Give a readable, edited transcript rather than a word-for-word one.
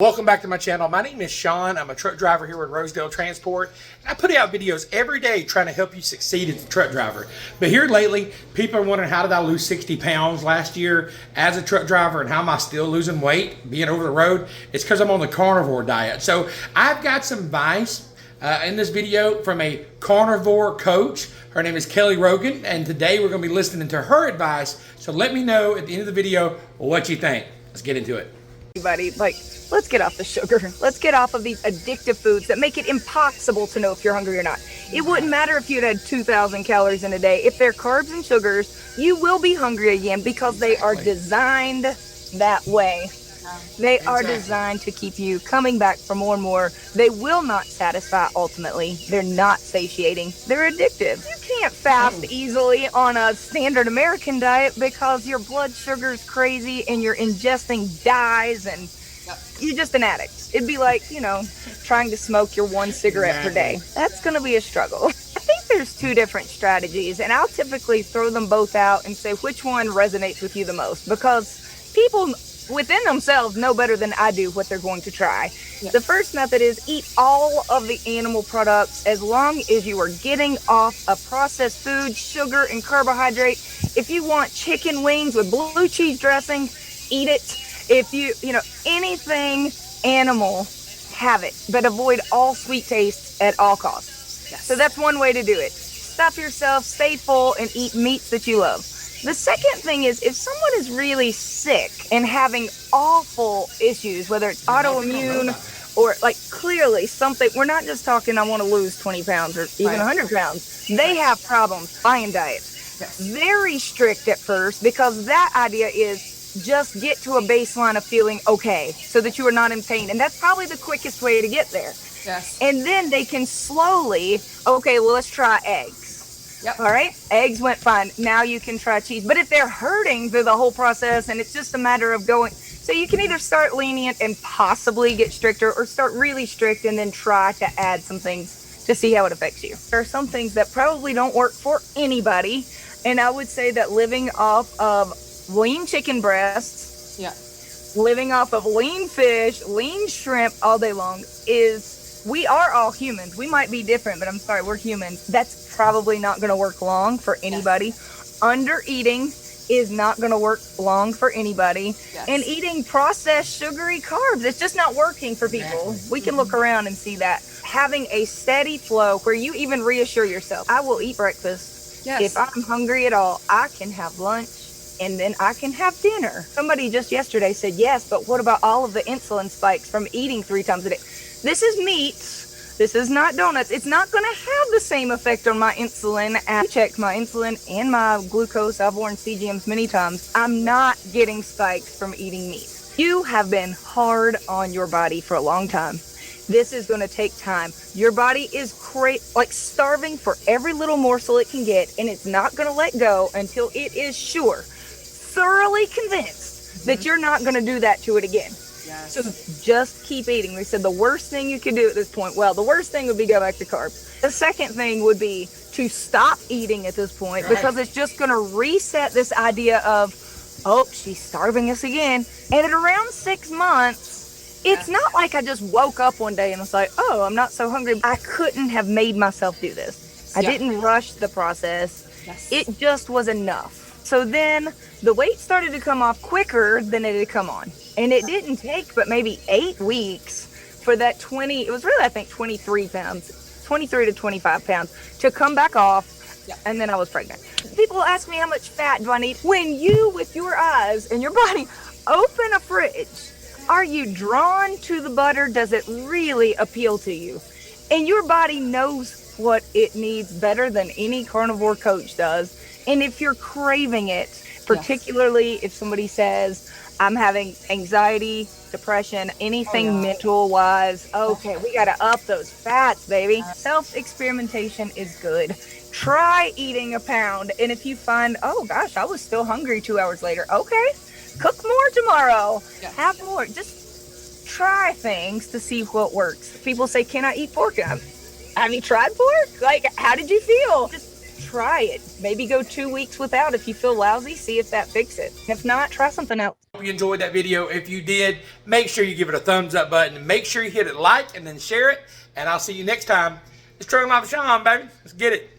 Welcome back to my channel. My name is Sean. I'm a truck driver here with Rosedale Transport. I put out videos every day trying to help you succeed as a truck driver. But here lately, people are wondering, how did I lose 60 pounds last year as a truck driver, and how am I still losing weight being over the road? It's because I'm on the carnivore diet. So I've got some advice in this video from a carnivore coach. Her name is Kelly Hogan, and today we're going to be listening to her advice. So let me know at the end of the video what you think. Let's get into it. Everybody, let's get off the sugar. Let's get off of these addictive foods that make it impossible to know if you're hungry or not. It wouldn't matter if you'd had 2,000 calories in a day. If they're carbs and sugars, you will be hungry again because they are designed that way. They are designed to keep you coming back for more and more. They will not satisfy ultimately. They're not satiating. They're addictive. You can't fast easily on a standard American diet because your blood sugar is crazy and you're ingesting dyes and you're just an addict. It'd be like, trying to smoke your one cigarette per day. That's going to be a struggle. I think there's two different strategies, and I'll typically throw them both out and say which one resonates with you the most, because people within themselves know better than I do what they're going to try. Yeah. The first method is eat all of the animal products as long as you are getting off of processed food, sugar, and carbohydrate. If you want chicken wings with blue cheese dressing, eat it. If anything animal, have it, but avoid all sweet tastes at all costs. Yes. So that's one way to do it. Stop yourself, stay full, and eat meats that you love. The second thing is, if someone is really sick and having awful issues, whether it's autoimmune or clearly something, we're not just talking, I want to lose 20 pounds or even 100 pounds. They have problems buying diet. Yes. Very strict at first, because that idea is just get to a baseline of feeling okay so that you are not in pain. And that's probably the quickest way to get there. Yes. And then they can slowly, let's try eggs. Yep. All right. Eggs went fine. Now you can try cheese. But if they're hurting through the whole process and it's just a matter of going, so you can either start lenient and possibly get stricter, or start really strict and then try to add some things to see how it affects you. There are some things that probably don't work for anybody. And I would say that living off of lean chicken breasts, living off of lean fish, lean shrimp all day long we are all humans. We might be different, but I'm sorry, we're humans. That's probably not going to work long for anybody. Yes. Under eating is not going to work long for anybody. Yes. And eating processed sugary carbs, it's just not working for people. We can look around and see that. Having a steady flow where you even reassure yourself, I will eat breakfast. Yes. If I'm hungry at all, I can have lunch and then I can have dinner. Somebody just yesterday said, yes, but what about all of the insulin spikes from eating 3 times a day? This is meat. This is not donuts. It's not going to have the same effect on my insulin. I checked my insulin and my glucose. I've worn CGMs many times. I'm not getting spikes from eating meat. You have been hard on your body for a long time. This is going to take time. Your body is starving for every little morsel it can get, and it's not going to let go until it is thoroughly convinced that you're not going to do that to it again. Yes. So just keep eating. We said the worst thing you could do at this point, the worst thing would be go back to carbs. The second thing would be to stop eating at this point, because it's just going to reset this idea of, she's starving us again. And at around 6 months, it's not like I just woke up one day and was like, I'm not so hungry. I couldn't have made myself do this. I didn't rush the process. Yes. It just was enough. So then the weight started to come off quicker than it had come on. And it didn't take but maybe 8 weeks for that 23 pounds, 23 to 25 pounds to come back off. Yeah. And then I was pregnant. People ask me, how much fat do I need? When you, with your eyes and your body, open a fridge, are you drawn to the butter? Does it really appeal to you? And your body knows what it needs better than any carnivore coach does. And if you're craving it, particularly if somebody says, I'm having anxiety, depression, anything mental-wise, we got to up those fats, baby. Self-experimentation is good. Try eating a pound, and if you find, I was still hungry 2 hours later, cook more tomorrow. Yes. Have more. Just try things to see what works. People say, can I eat pork? Have you tried pork? How did you feel? Just try it. Maybe go 2 weeks without if you feel lousy, see if that fixes it. If not, try something else. Hope you enjoyed that video. If you did, make sure you give it a thumbs up button. Make sure you hit it like and then share it. And I'll see you next time. It's Trucking Life with Sean, baby. Let's get it.